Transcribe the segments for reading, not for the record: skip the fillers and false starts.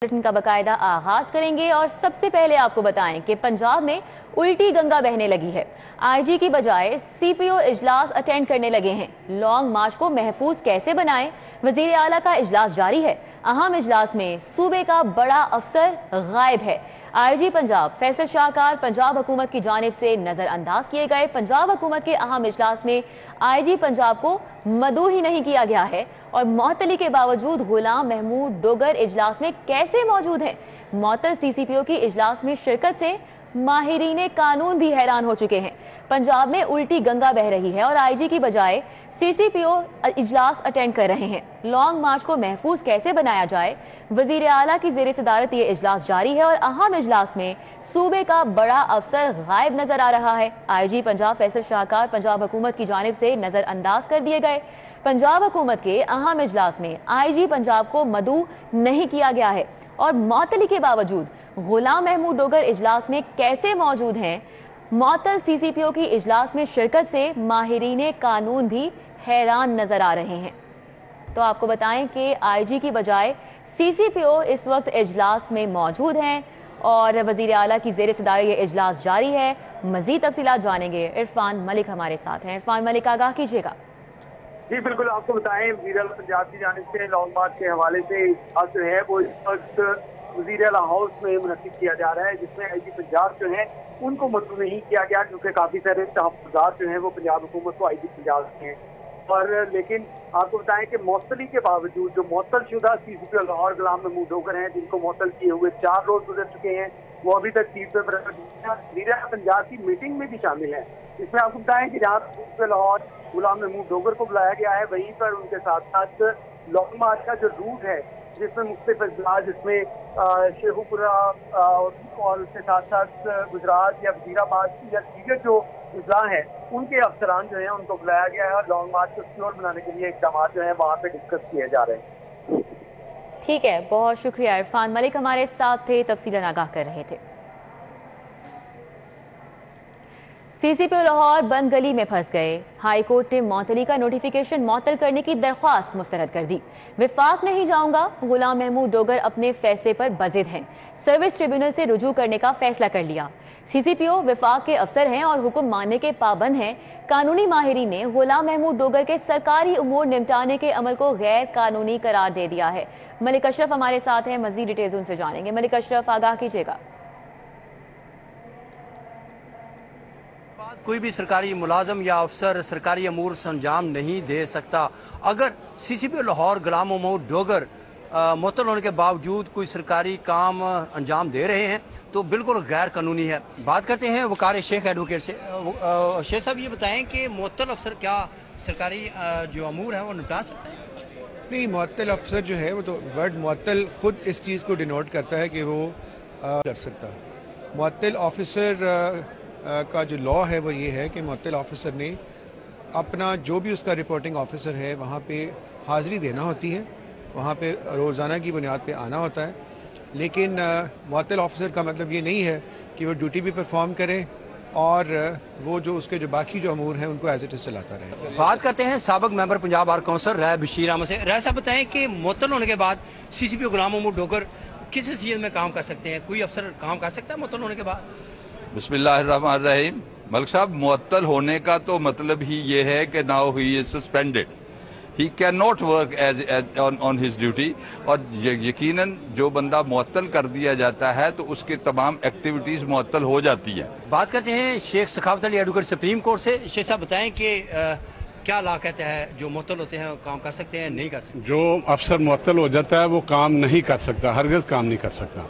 Bulletin का बाकायदा आगाज करेंगे और सबसे पहले आपको बताएं कि पंजाब में उल्टी गंगा बहने लगी है। आईजी की बजाय सीपीओ इजलास अटेंड करने लगे हैं। लॉन्ग मार्च को महफूज कैसे बनाएं, वजीर आला का इजलास जारी है। अहम इजलास में सूबे का बड़ा अफसर गायब है। आईजी पंजाब फैसल शाहकार पंजाब हुकूमत की जानिब से नजर अंदाज किए गए। पंजाब हुकूमत के अहम इजलास में आईजी पंजाब को मदऊ ही नहीं किया गया है और मुअत्तली के बावजूद गुलाम महमूद डोगर इजलास में कैसे मौजूद हैं। मुअत्तल सीसीपीओ की इजलास में शिरकत से माहिरीन कानून भी हैरान हो चुके हैं। पंजाब में उल्टी गंगा बह रही है और आईजी की बजाय सीसीपीओ इजलास अटेंड कर रहे हैं। लॉन्ग मार्च को महफूज कैसे बनाया जाए, वजीर आला की जेर सदारत ये इजलास जारी है और अहम इजलास में सूबे का बड़ा अफसर गायब नजर आ रहा है। आईजी पंजाब फैसल शाहकार पंजाब हुकूमत की जानिब से नजर अंदाज कर दिए गए। पंजाब हुकूमत के अहम इजलास में आईजी पंजाब को मदऊ नहीं किया गया है और मुअत्तली के बावजूद गुलाम महमूद डोगर इजलास में कैसे मौजूद हैं। मुअत्तल सीसीपीओ की इजलास में शिरकत से माहिरीन कानून भी हैरान नजर आ रहे हैं। तो आपको बताएं कि आईजी की बजाय सीसीपीओ इस वक्त इजलास में मौजूद हैं और वजीर आला की जेर सदारत ये इजलास जारी है। मजीद तफसीलात जानेंगे, इरफान मलिक हमारे साथ हैं। इरफान मलिक, आगाह कीजिएगा। जी बिल्कुल, आपको बताएं वज़ीर आला पंजाब की जानिब से लॉन्ग मार्च के हवाले से आज जो है वो इस वक्त वज़ीर आला हाउस में मुनक़िद किया जा रहा है, जिसमें आईजी पंजाब जो है उनको मदऊ नहीं किया गया क्योंकि काफ़ी सारे तहफ़्फ़ुज़ात जो हैं वो पंजाब हुकूमत को आईजी पंजाब के हैं। और लेकिन आपको बताएं कि मुअत्तली के बावजूद जो मुअत्तल शुदा सीसीपीओ लाहौर गुलाम महमूद डोगर हैं, जिनको मुअत्तल किए हुए 4 रोज गुजर चुके हैं, वो अभी तक सीट पर वज़ीर आला पंजाब की मीटिंग में भी शामिल हैं। इसमें आपको बताएं कि जहाँ सीसीपीओ लाहौर गुलाम महमूद डोगर को बुलाया गया है, वहीं पर उनके साथ साथ लॉन्ग मार्च का जो रूट है जिसमें मुख्तलिफ अजला, जिसमें शेखुपुरा और उसके साथ साथ गुजरात या वजीराबाद या दीगर जो अजला हैं उनके अफसरान जो हैं उनको बुलाया गया है और लॉन्ग मार्च को सिक्योर बनाने के लिए इक़दाम जो हैं वहाँ पे डिस्कस किए जा रहे हैं। ठीक है, बहुत शुक्रिया। इरफान मलिक हमारे साथ थे, तफसीलन आगाह कर रहे थे। सीसीपीओ लाहौर बंद गली में फंस गए। हाई कोर्ट ने मुअत्तली का नोटिफिकेशन मुअत्तल करने की दरख्वास्त मुस्तरद कर दी। विफाक नहीं जाऊंगा, गुलाम महमूद डोगर अपने फैसले पर बजिद हैं। सर्विस ट्रिब्यूनल से रुजू करने का फैसला कर लिया। सीसीपीओ विफाक के अफसर हैं और हुक्म मानने के पाबंद हैं। कानूनी माहिरीन ने गुलाम महमूद डोगर के सरकारी उमूर निपटाने के अमल को गैर कानूनी करार दे दिया है। मलिक अशरफ हमारे साथ हैं, मजीद डिटेल्स उनसे जानेंगे। मलिक अशरफ, आगाह कीजिएगा। कोई भी सरकारी मुलाजम या अफसर सरकारी अमूर अंजाम नहीं दे सकता। अगर सीसीपीओ लाहौर गुलाम महमूद डोगर मुअत्तल होने के बावजूद कोई सरकारी काम अंजाम दे रहे हैं तो बिल्कुल गैर कानूनी है। बात करते हैं वकार शेख एडवोकेट से। शेख साहब, ये बताएं कि मुअत्तल अफसर क्या सरकारी जो अमूर है वो निपटा सकते हैं? नहीं, मुअत्तल अफसर जो है वो तो वर्ड मुअत्तल खुद इस चीज़ को डिनोट करता है कि वो कर सकता। मुअत्तल ऑफिसर का जो लॉ है वो ये है कि मुअत्तल ऑफिसर ने अपना जो भी उसका रिपोर्टिंग ऑफिसर है वहाँ पे हाज़िरी देना होती है, वहाँ पे रोज़ाना की बुनियाद पे आना होता है। लेकिन मुअत्तल ऑफिसर का मतलब ये नहीं है कि वो ड्यूटी भी परफॉर्म करे और वो जो उसके जो बाकी जो अमूर हैं उनको एज इट इज़ चलाता रहे। बात करते हैं साबिक मेंबर पंजाब बार काउंसिल राय बशीर अहमद से। राय साहब, बताएं कि मुअत्तल होने के बाद सीसीपीओ गुलाम महमूद डोगर किस हैसियत में काम कर सकते हैं? कोई अफसर काम कर सकता है मुअत्तल होने के बाद? बिस्मिल्लाहिर्रहमानिर्रहीम। मलिक साहब, मुअत्तल होने का तो मतलब ही ये है कि now he is suspended, he can not work as on his duty. और यकीनन जो बंदा मुअत्तल कर दिया जाता है तो उसकी तमाम एक्टिविटीज मुअत्तल हो जाती है। बात करते हैं Sheikh Sakhawat Ali advocate supreme court से। शेख साहब, बताएं कि क्या लॉ कहता है जो मुअत्तल होते हैं काम कर सकते हैं, नहीं कर सकते? जो अफसर मुअत्तल हो जाता है वो काम नहीं कर सकता, हरगिज़ काम नहीं कर सकता।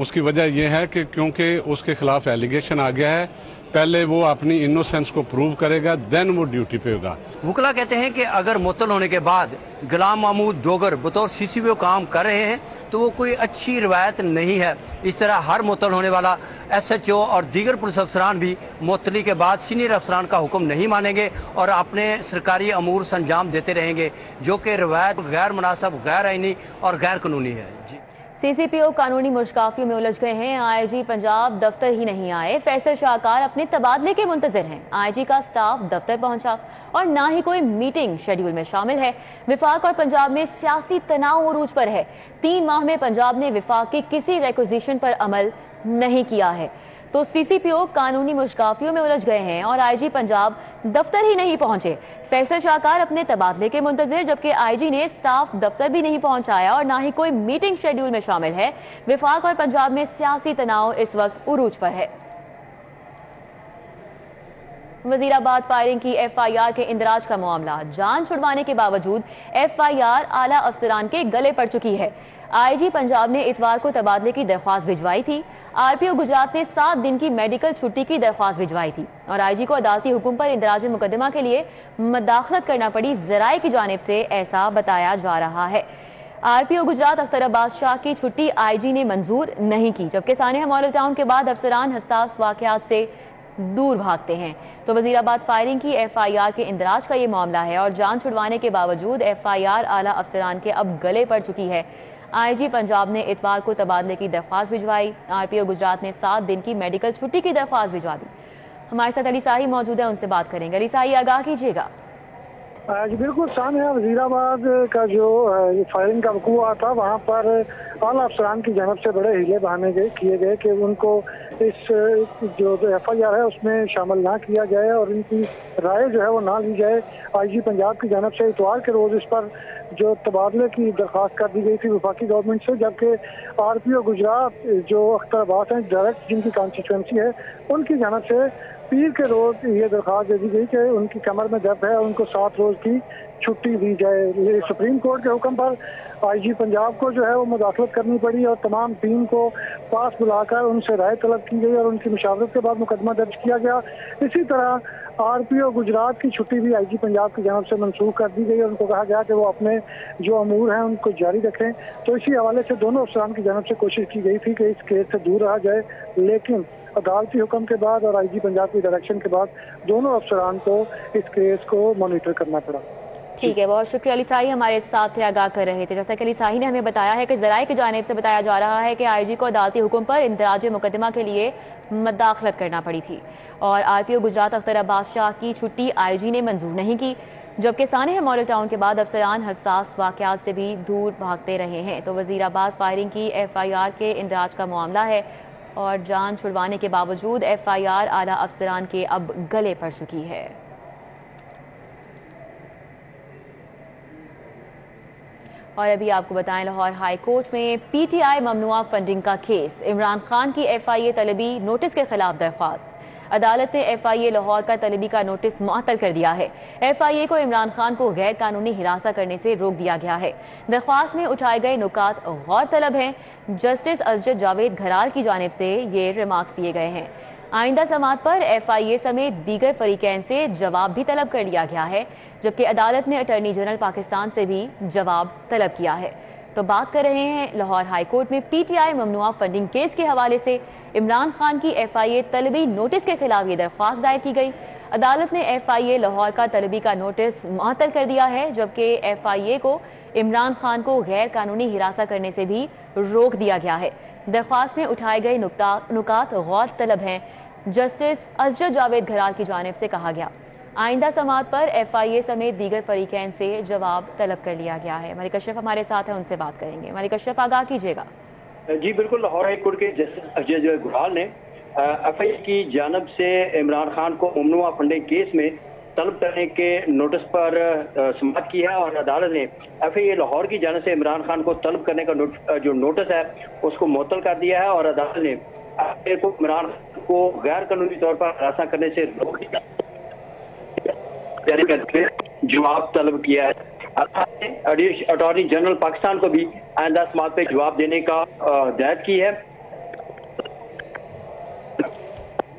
उसकी वजह यह है कि क्योंकि उसके खिलाफ एलिगेशन आ गया है, पहले वो अपनी इनोसेंस को प्रूव करेगा, देन वो ड्यूटी पे होगा। वकला कहते हैं कि अगर मुअत्तल होने के बाद गुलाम महमूद डोगर बतौर सीसीपीओ काम कर रहे हैं तो वो कोई अच्छी रवायत नहीं है। इस तरह हर मुअत्तल होने वाला SHO और दीगर पुलिस अफसरान भी मुअत्तली के बाद सीनियर अफसरान का हुक्म नहीं मानेंगे और अपने सरकारी अमूर अंजाम देते रहेंगे, जो कि रवायत गैर मुनासिब, गैर आईनी और गैर कानूनी है। जी CCPO कानूनी मुश्काफियों में उलझ गए हैं। IG पंजाब दफ्तर ही नहीं आए। फैसल शाहकार अपने तबादले के मुंतजिर हैं। IG का स्टाफ दफ्तर पहुंचा और ना ही कोई मीटिंग शेड्यूल में शामिल है। विफाक और पंजाब में सियासी तनाव उरूज पर है। 3 माह में पंजाब ने विफाक की किसी रिक्विजिशन पर अमल नहीं किया है, तो CCPO कानूनी मुश्काफियों में उलझ गए हैं और IG पंजाब दफ्तर ही नहीं पहुंचे। फैसल शाहकार अपने तबादले के मुंतजिर, जबकि IG ने स्टाफ दफ्तर भी नहीं पहुंचाया और ना ही कोई मीटिंग शेड्यूल में शामिल है। विफाक और पंजाब में सियासी तनाव इस वक्त उरूज पर है। वजीराबाद फायरिंग की FIR के इंदराज का मामला, जान छुड़वाने के बावजूद FIR आला अफसरान के गले पड़ चुकी है। IG पंजाब ने इतवार को तबादले की दरख्वास्त भिजवाई थी। RPO गुजरात ने 7 दिन की मेडिकल छुट्टी की दरख्वास्त भिजवाई थी और IG को अदालती हुक्म पर इंदराज मुकदमा के लिए मदाखलत करना पड़ी, ज़राए की जानिब से ऐसा बताया जा रहा है। RPO गुजरात अख्तर अब्बास शाह की छुट्टी IG ने मंजूर नहीं की, जबकि सानिया मॉडल टाउन के बाद अफसरान हसास वाकयात से दूर भागते हैं। तो वजीराबाद फायरिंग की FIR के इंदराज का ये मामला है और जान छुड़वाने के बावजूद FIR आला अफसरान के अब गले पड़ चुकी है। IG पंजाब ने इतवार को तबादले की दरख्वास्त भिजवाई। RPO गुजरात ने 7 दिन की मेडिकल छुट्टी की दरख्वास्त भिजवा दी। हमारे साथ अली साही मौजूद है, उनसे बात करेंगे। अली साही, आगाह कीजिएगा। जी बिल्कुल, सानिया वजीराबाद का जो फायरिंग का वकूआ था, वहाँ पर आला अफसरान की जानब से बड़े हीले बहाने किए गए कि उनको इस जो FIR है उसमें शामिल ना किया जाए और इनकी राय जो है वो ना ली जाए। IG पंजाब की जानब से इतवार के रोज़ इस पर जो तबादले की दरख्वास्त कर दी गई थी वफाकी गवर्नमेंट से, जबकि RPO गुजरात जो अख्तर अब्बास हैं डायरेक्ट जिनकी कॉन्स्टिट्यूंसी है, उनकी जानब से पीर के रोज ये दरख्वास्त दे दी गई कि उनकी कमर में दर्द है, उनको 7 रोज की छुट्टी दी जाए। ये सुप्रीम कोर्ट के हुक्म पर IG पंजाब को जो है वो मुदाखलत करनी पड़ी और तमाम टीम को पास बुलाकर उनसे राय तलब की गई और उनकी मुशावरत के बाद मुकदमा दर्ज किया गया। इसी तरह RPO गुजरात की छुट्टी भी IG पंजाब की जानब से मनसूख कर दी गई और उनको कहा गया कि वो अपने जो अमूर हैं उनको जारी रखें। तो इसी हवाले से दोनों अफसरान की जानब से कोशिश की गई थी कि इस केस से दूर रहा जाए, लेकिन अदालती हुक्म के बाद और IG पंजाब की डायरेक्शन के बाद दोनों अफसरान को इस केस को मॉनिटर करना पड़ा। ठीक है, बहुत शुक्रिया। अली साही हमारे साथ आगाह कर रहे थे। जैसा कि अली साही ने हमें बताया है कि ज़राए की जानिब से बताया जा रहा है कि IG को अदालती हुक्म पर इंदराज मुकदमा के लिए मदाखलत करना पड़ी थी और RPO गुजरात अख्तर अब्बास शाह की छुट्टी IG ने मंजूर नहीं की, जबकि सानिया मॉडल टाउन के बाद अफसरान हसास वाकयात से भी दूर भागते रहे हैं। तो वजीराबाद फायरिंग की FIR के इंदराज का मामला है और जान छुड़वाने के बावजूद FIR आला अफसरान के अब गले पड़ चुकी है। और अभी आपको बताएं, लाहौर हाई कोर्ट में PTI ममनुआ फंडिंग का केस, इमरान खान की FIA तलबी नोटिस के खिलाफ दरख्वास्त। अदालत ने FIA लाहौर का तलबी का नोटिस मुअत्तल कर दिया है। FIA को इमरान खान को गैर कानूनी हिरासत करने से रोक दिया गया है। दरख्वास्त में उठाए गए नुकात गौर तलब हैं। जस्टिस अजजद जावेद घराल की जानिब से ये रिमार्क्स दिए गए हैं। आइंदा समात पर FIA समेत दीगर फरीकैन से जवाब भी तलब कर लिया गया है, जबकि अदालत ने अटॉर्नी जनरल पाकिस्तान से भी जवाब तलब किया है। तो बात कर रहे हैं लाहौर हाई कोर्ट में PTI ममनुआ फंडिंग केस के हवाले से। इमरान खान की FIA तलबी नोटिस के खिलाफ ये दरख्वास्त दायर की गई। अदालत ने FIA लाहौर का तलबी का नोटिस मुअत्तल कर दिया है, जबकि FIA को इमरान खान को गैर कानूनी हिरासत करने से भी रोक दिया गया है। दरख्वास्त में उठाए गए नुकात गौर तलब हैं। जस्टिस अजजद जावेद घराल की जानिब से कहा गया, आइंदा समात पर FIA समेत दीगर फरीकैन से जवाब तलब कर लिया गया है। मलिक अशरफ हमारे साथ है, उनसे बात करेंगे। मलिक अशरफ, आगाह कीजिएगा। जी बिल्कुल, लाहौर हाई कोर्ट के जस्टिस अजजद घराल ने FIA की जानब से इमरान खान को ममनुआ फंडिंग केस में तलब करने के नोटिस पर समाअत की है और अदालत ने FIA लाहौर की जानब से इमरान खान को तलब करने का जो नोटिस है उसको मुअत्तल कर दिया है और अदालत ने FIA को इमरान को गैर कानूनी तौर पर हिरासत करने से रोक दिया करके जवाब तलब किया है। अटॉर्नी जनरल पाकिस्तान को भी आइंदा समात पे जवाब देने का हिदायत की है।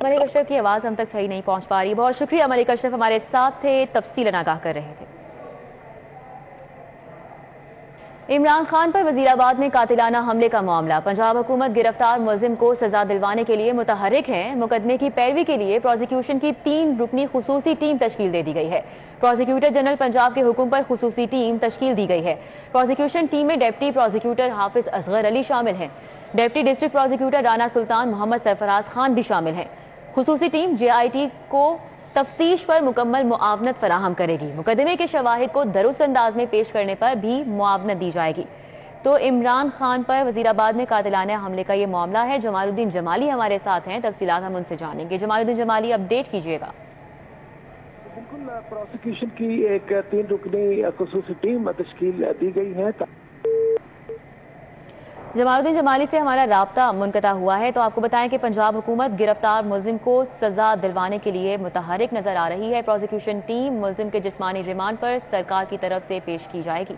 मलिक अशरफ की आवाज़ हम तक सही नहीं पहुंच पा रही। बहुत शुक्रिया मलिक अशरफ, हमारे साथ थे, तफसीलन आगाह कर रहे थे। عمران خان پر وزیرآباد میں قاتلانہ حملے کا معاملہ، پنجاب حکومت گرفتار ملزم کو سزا دلوانے کے لیے متحرک ہے۔ مقدمے کی پیروی کے لیے پروزیکیوشن کی 3 رکنی خصوصی ٹیم تشکیل دے دی گئی ہے۔ پروزیکیوٹر جنرل پنجاب کے حکم پر خصوصی ٹیم تشکیل دی گئی ہے۔ پروزیکیوشن ٹیم میں ڈپٹی پروزیکیوٹر حافظ اصغر علی شامل ہیں۔ ڈپٹی ڈسٹرکٹ پروزیکیوٹر رانا سلطان محمد سرفراز خان بھی شامل ہیں۔ خصوصی ٹیم JIT کو تفتیش پر مکمل معاونت فراہم کرے گی۔ مقدمے کے شواہد کو درست انداز میں پیش کرنے پر بھی معاونت دی جائے گی۔ تو عمران خان پر وزیرآباد میں قاتلانہ حملے کا یہ معاملہ ہے۔ جمال الدین جمالی ہمارے ساتھ ہیں، تفصیلات ہم ان سے جانیں گے۔ جمال الدین جمالی، اپڈیٹ کیجیے گا۔ بالکل، پروسیکیوشن کی ایک 3 رکنی خصوصی ٹیم تشکیل دی گئی ہے۔ جمال الدین جمالی سے ہمارا رابطہ منقطع ہوا ہے، تو آپ کو بتائیں کہ پنجاب حکومت گرفتار ملزم کو سزا دلوانے کے لیے متحرک نظر آ رہی ہے۔ پروزیکیوشن ٹیم ملزم کے جسمانی ریمانڈ پر سرکار کی طرف سے پیش کی جائے گی۔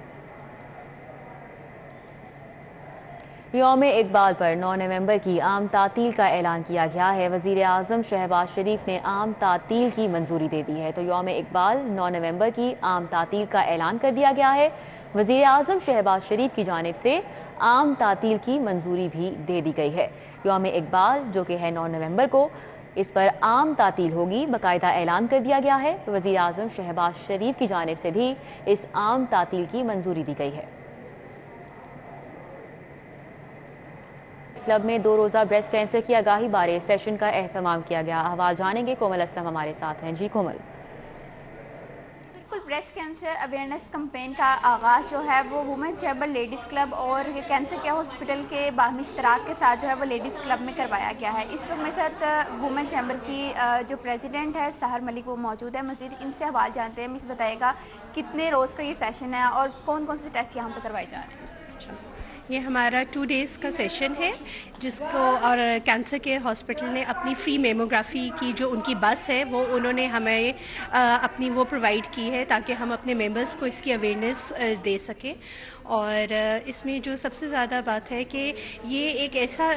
یوم اقبال پر 9 نومبر کی عام تعطیل کا اعلان کیا گیا ہے۔ وزیر اعظم شہباز شریف نے عام تعطیل کی منظوری دے دی ہے، تو یوم اقبال 9 نومبر کی عام تعطیل کا اعلان کر دیا گیا ہے۔ وزیر اعظم شہباز شریف کی جانب سے عام تعطیل کی منظوری بھی دے دی گئی ہے۔ یوم اقبال جو کہ ہے 9 نومبر کو، اس پر عام تعطیل ہوگی، باقاعدہ اعلان کر دیا گیا ہے۔ وزیر اعظم شہباز شریف کی جانب سے بھی اس عام تعطیل کی منظوری دی گئی ہے۔ کلب میں 2 روزہ بریسٹ کینسر کی آگاہی بارے سیشن کا اہتمام کیا گیا۔ احوال جانیں گے، کومل اسلم ہمارے ساتھ ہیں۔ جی کومل۔ بالکل، بریسٹ کینسر اویئرنیس کمپین کا آغاز جو ہے وہ وومن چیمبر لیڈیز کلب اور کینسر کیئر ہاسپٹل کے باہمی اشتراک کے ساتھ جو ہے وہ لیڈیز کلب میں کروایا گیا ہے۔ اس وقت میرے ساتھ وومن چیمبر کی جو پریزیڈنٹ ہے سحر ملک وہ موجود ہے۔ مزید ان سے حوال جانتے ہیں، مجھے بتائے گا کتنے روز کا یہ سیشن ہے اور کون کون سے ٹیسٹ یہاں پہ کروائے جا رہے ہیں؟ یہ ہمارا 2 ڈیز کا سیشن ہے، جس کو اور کینسر کیئر ہاسپٹل نے اپنی فری میموگرافی کی جو ان کی بس ہے وہ انہوں نے ہمیں اپنی وہ پرووائڈ کی ہے تاکہ ہم اپنے ممبرس کو اس کی اویئرنیس دے سکیں۔ اور اس میں جو سب سے زیادہ بات ہے کہ یہ ایک ایسا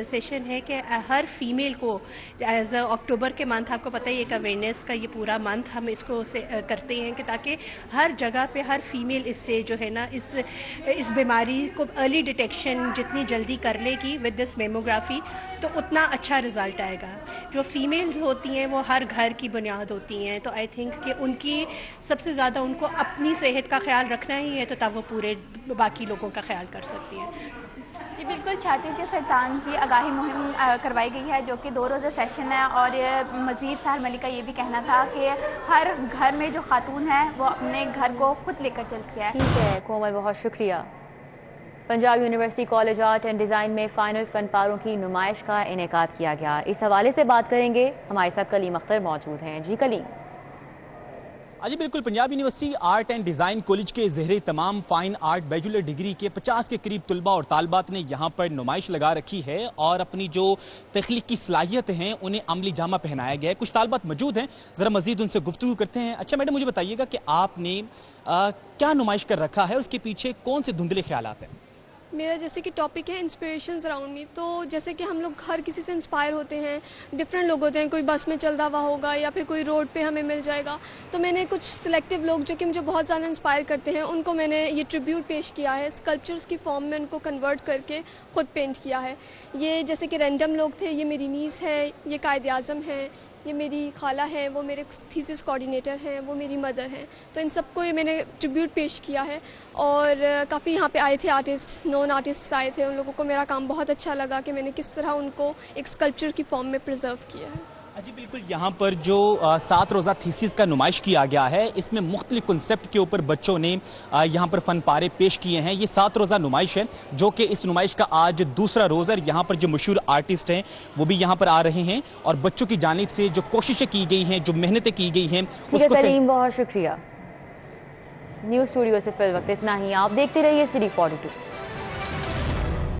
سیشن ہے کہ ہر فیمیل کو ایز اکتوبر کے منتھ، آپ کو پتہ ہے ایک اویئرنیس کا یہ پورا منتھ ہم اس کو کرتے ہیں کہ تاکہ ہر جگہ پہ ہر فیمیل اس سے جو ہے نا اس بیماری کو ارلی ڈیٹیکشن جتنی جلدی کر لے گی ود دس میموگرافی تو اتنا اچھا رزلٹ آئے گا۔ جو فیمیلز ہوتی ہیں وہ ہر گھر کی بنیاد ہوتی ہیں، تو آئی تھنک کہ ان کی سب سے زیادہ ان کو اپنی صحت کا خیال رکھنا ہی ہے، تو تب وہ پورے باقی لوگوں کا خیال کر سکتی ہیں۔ جی بالکل، چھاتیوں کے سرطان کی آگاہی مہم کروائی گئی ہے جو کہ 2 روزہ سیشن ہے، اور مزید سحر ملک کا یہ بھی کہنا تھا کہ ہر گھر میں جو خاتون ہے وہ اپنے گھر کو خود لے کر چلتی ہے۔ ٹھیک ہے کومل، بہت شکریہ۔ Punjab university college art and design میں فائنل فن پاروں کی نمائش کا انعقاد کیا گیا۔ اس حوالے سے بات کریں گے، ہمارے ساتھ کلیم اختر موجود ہیں۔ جی کلیم۔ جی بالکل، Punjab university art and design college کے زہر تمام فائن آرٹ بیچلر ڈگری کے 50 کے قریب طلباء اور طالبات نے یہاں پر نمائش لگا رکھی ہے اور اپنی جو تخلیقی صلاحیت ہیں انہیں عملی جامہ پہنایا گیا ہے۔ کچھ طالبات موجود ہیں، ذرا مزید ان سے گفتگو کرتے ہیں۔ اچھا میڈم، مجھے بتائیے گا کہ آپ نے کیا نمائش کر رکھا ہے، اس کے پیچھے کون سے دھندلے خیالات ہیں؟ میرا جیسے کہ ٹاپک ہے انسپریشنز اراؤنڈ می، تو جیسے کہ ہم لوگ ہر کسی سے انسپائر ہوتے ہیں، ڈفرینٹ لوگ ہوتے ہیں، کوئی بس میں چلتا ہوا ہوگا یا پھر کوئی روڈ پہ ہمیں مل جائے گا، تو میں نے کچھ سلیکٹیو لوگ جو کہ مجھے بہت زیادہ انسپائر کرتے ہیں ان کو میں نے یہ ٹریبیوٹ پیش کیا ہے، اسکلپچرز کی فارم میں ان کو کنورٹ کر کے خود پینٹ کیا ہے۔ یہ جیسے کہ رینڈم لوگ تھے، یہ میری نیس ہے، یہ قائد اعظم ہے، یہ میری خالہ ہیں، وہ میرے تھیسس کوآرڈینیٹر ہیں، وہ میری مدر ہیں، تو ان سب کو یہ میں نے ٹریبیوٹ پیش کیا ہے۔ اور کافی یہاں پہ آئے تھے آرٹسٹ، نون آرٹسٹ آئے تھے، ان لوگوں کو میرا کام بہت اچھا لگا کہ میں نے کس طرح ان کو ایک اسکلپچر کی فارم میں پرزرو کیا ہے۔ جی بالکل، یہاں پر جو 7 روزہ تھیسس کا نمائش کیا گیا ہے، اس میں مختلف کنسیپٹ کے اوپر بچوں نے یہاں پر فن پارے پیش کیے ہیں۔ یہ 7 روزہ نمائش ہے جو کہ اس نمائش کا آج دوسرا روز ہے۔ یہاں پر جو مشہور آرٹسٹ ہیں وہ بھی یہاں پر آ رہے ہیں اور بچوں کی جانب سے جو کوششیں کی گئی ہیں، جو محنتیں کی گئی ہیں، اس کو کریم بہت شکریہ۔ نیوز اسٹوڈیو سے فی الوقت اتنا ہی، آپ دیکھتے رہیے City 42۔